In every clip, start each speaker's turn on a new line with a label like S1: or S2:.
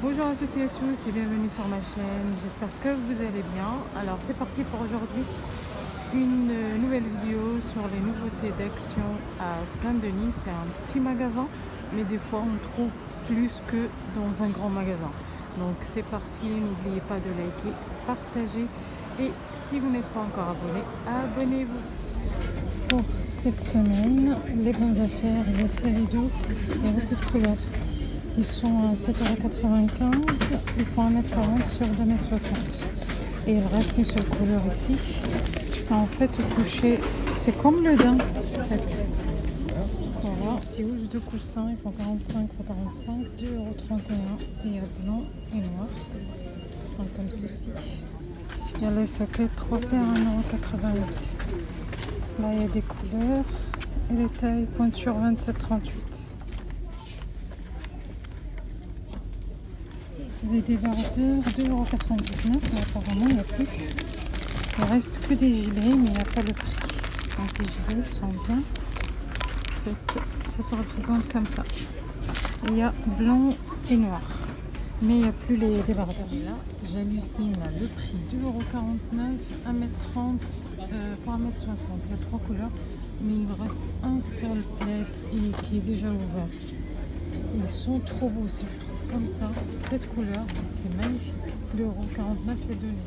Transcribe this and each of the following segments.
S1: Bonjour à toutes et à tous et bienvenue sur ma chaîne, j'espère que vous allez bien. Alors c'est parti pour aujourd'hui, une nouvelle vidéo sur les nouveautés d'Action à Saint-Denis. C'est un petit magasin, mais des fois on trouve plus que dans un grand magasin. Donc c'est parti, n'oubliez pas de liker, partager et si vous n'êtes pas encore abonné, abonnez-vous. Pour cette semaine, les bonnes affaires, la série d'eau, il y a beaucoup de couleurs. Ils sont à 7,95 €, ils font 1,40 m sur 2,60 m. Et il reste une seule couleur ici. En fait, au toucher, c'est comme le daim. En fait. Voilà, c'est housse de coussin, ils font 45,45 €, 2,31 €. Et il y a blanc et noir. Ils sont comme ceci. Il y a les sockets 3 paires, 1,88 €. Là, il y a des couleurs. Et les tailles pointure 27,38 €. Les débardeurs 2,99 €, mais apparemment il n'y a plus. Il reste que des gilets, mais il n'y a pas le prix. Donc les gilets sont bien. En fait, ça se représente comme ça. Il y a blanc et noir, mais il n'y a plus les débardeurs. Et là, j'hallucine, le prix 2,49 €, 1,30 m pour 1,60 m. Il y a 3 couleurs, mais il me reste un seul plaid qui est déjà ouvert. Ils sont trop beaux aussi, je trouve. Comme ça, cette couleur, c'est magnifique. 2,49 € c'est donné.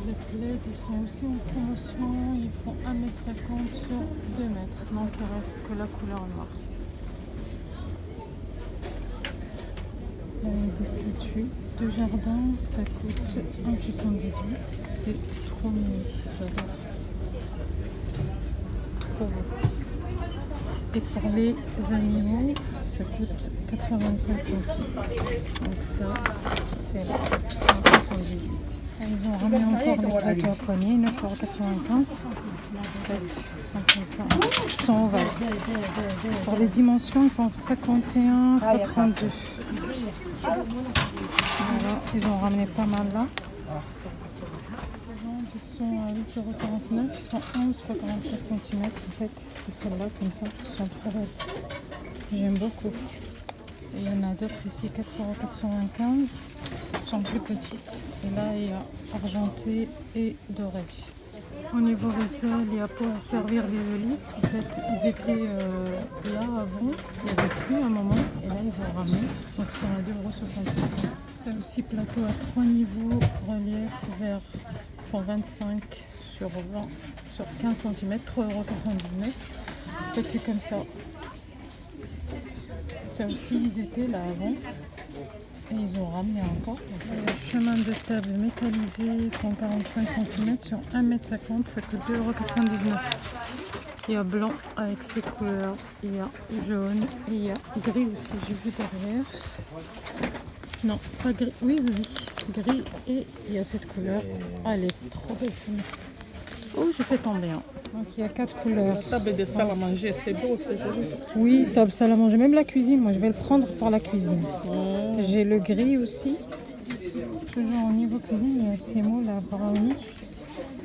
S1: Les plaids, ils sont aussi en promotion. Ils font 1,50 m sur 2 mètres. Donc il reste que la couleur noire. Là, il y a des statues de jardin. Ça coûte 1,78 €. C'est trop mignon. J'adore. C'est trop beau. Et pour les animaux, ça coûte 85 centimes. Donc ça, c'est là, 178. Ils ont ramené encore des plateaux à poignée, 9,95 €. En fait, ils sont comme ça. Ils sont ovales. Pour les dimensions, ils font 51 x 32. Voilà, ils ont ramené pas mal là. Ils sont à 8,49 €, ils font 11 x 44 cm. En fait, c'est celles-là comme ça, ils sont trop belles. J'aime beaucoup. Et il y en a d'autres ici, 4,95 €, sont plus petites. Et là, il y a argenté et doré. Au niveau vaisselle, il y a pour servir des olives. En fait, ils étaient là avant, il n'y avait plus un moment. Et là, ils ont ramené. Donc, ils sont à 2,66 €. C'est aussi plateau à 3 niveaux, relief vert. Font 25 sur 20 sur 15 cm, 3,99 €. En fait, c'est comme ça. Ça aussi, ils étaient là avant. Et ils ont ramené encore. C'est le chemin de table métallisé, font 45 cm sur 1,50 m, ça coûte 2,99 €. Il y a blanc avec ses couleurs, il y a jaune, et il y a gris aussi, j'ai vu derrière. Non, pas gris, oui, gris, et il y a cette couleur. Ah, elle est trop belle. Oh, j'ai fait tomber. Donc il y a 4 couleurs.
S2: La table de salle à manger, c'est beau, c'est joli.
S1: Oui, table salle à manger, même la cuisine, moi je vais le prendre pour la cuisine. J'ai le gris aussi. Toujours au niveau cuisine, il y a ces mots là, brownie.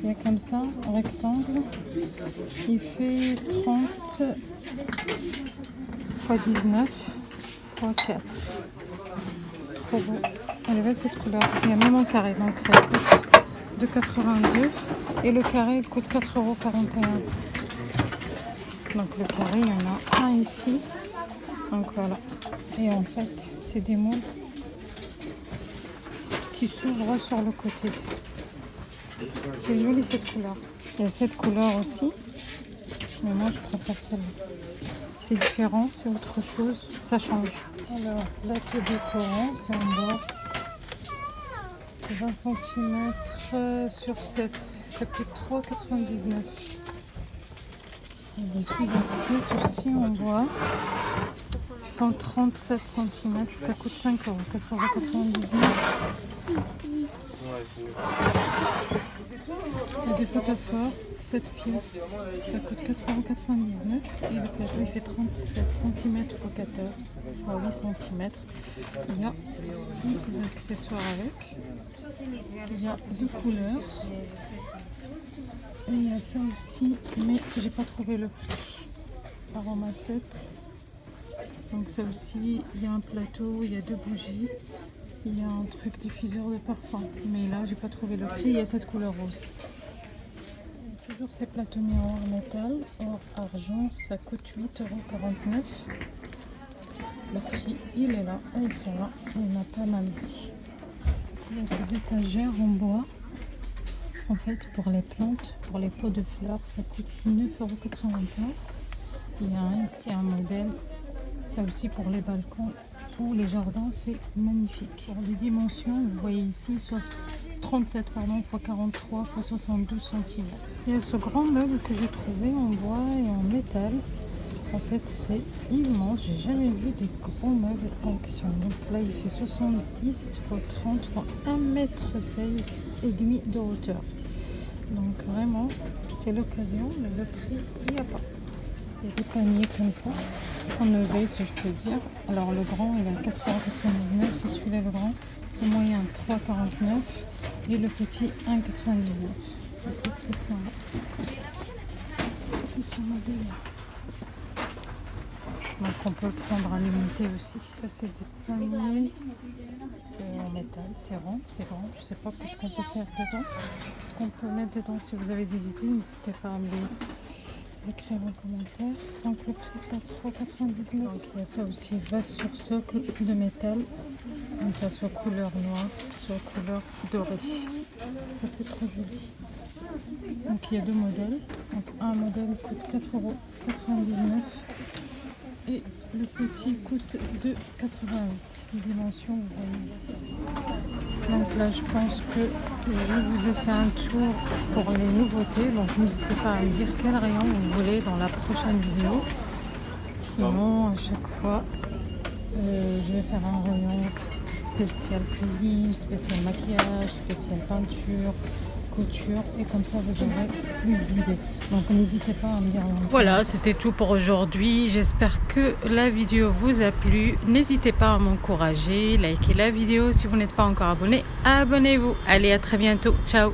S1: Il y a comme ça, un rectangle. Il fait 30 x 19 x 4. C'est trop beau. Elle avait cette couleur. Il y a même en carré, donc ça coûte 2,82 €. Et le carré il coûte 4,41 €. Donc le carré, il y en a un ici. Donc voilà. Et en fait, c'est des moules qui s'ouvrent sur le côté. C'est joli cette couleur. Il y a cette couleur aussi. Mais moi, je préfère celle-là. C'est différent, c'est autre chose. Ça change. Alors, là, que décorant, c'est en bois. 20 cm sur 7. Ça coûte 3,99 €. Il y a des sous-assiettes aussi en bois. Ils font 37 cm. Ça coûte 5 €, 4,99 €. Il y a des pot à fort, 7 pièces. Ça coûte 4,99 €. Et le plateau, il fait 37 cm x 14 x 8 cm. Il y a 6 accessoires avec. Il y a 2 couleurs. Et il y a ça aussi, mais j'ai pas trouvé le prix. Aroma 7. Donc ça aussi, il y a un plateau, il y a 2 bougies. Il y a un truc diffuseur de parfum, mais là j'ai pas trouvé le prix. Il y a cette couleur rose. Toujours ces plateaux miroirs métal, or argent, ça coûte 8,49 €. Le prix il est là, et ils sont là, il y en a pas mal ici. Il y a ces étagères en bois. En fait, pour les plantes, pour les pots de fleurs, ça coûte 9,95 €. Il y a ici un modèle, ça aussi pour les balcons ou les jardins, c'est magnifique. Pour les dimensions, vous voyez ici 37 x 43 x 72 cm. Il y a ce grand meuble que j'ai trouvé en bois et en métal. En fait, c'est immense. J'ai jamais vu des grands meubles en action. Donc là, il fait 70 x 30 x 1,16 m et demi de hauteur. Donc vraiment, c'est l'occasion, mais le prix, il n'y a pas. Il y a des paniers comme ça, en oseille si je peux dire. Alors le grand, il est à 4,99 €, c'est celui-là le grand. Le moyen, 3,49 € et le petit, 1,99 €. C'est ce modèle-là. Donc on peut le prendre à l'unité aussi. Ça c'est des paniers en métal, c'est rond, c'est grand. Je sais pas ce qu'on peut faire dedans. Ce qu'on peut mettre dedans, si vous avez des idées, n'hésitez pas à me les écrire en commentaire. Donc le prix c'est à 3,99 €. Donc il y a ça aussi, vase sur socle de métal. Donc ça soit couleur noire, soit couleur dorée. Ça c'est trop joli. Donc il y a deux modèles. Donc un modèle coûte 4,99 € et le petit coûte 2,88 €. Les dimensions, vous voyez ici. Donc là, je pense que je vous ai fait un tour pour les nouveautés. Donc n'hésitez pas à me dire quel rayon vous voulez dans la prochaine vidéo. Sinon, à chaque fois, je vais faire un rayon spécial cuisine, spécial maquillage, spécial peinture, couture, et comme ça vous aurez plus d'idées. Donc n'hésitez pas à me dire. Voilà, c'était tout pour aujourd'hui. J'espère que la vidéo vous a plu. N'hésitez pas à m'encourager, likez la vidéo. Si vous n'êtes pas encore abonné, abonnez-vous. Allez, à très bientôt. Ciao.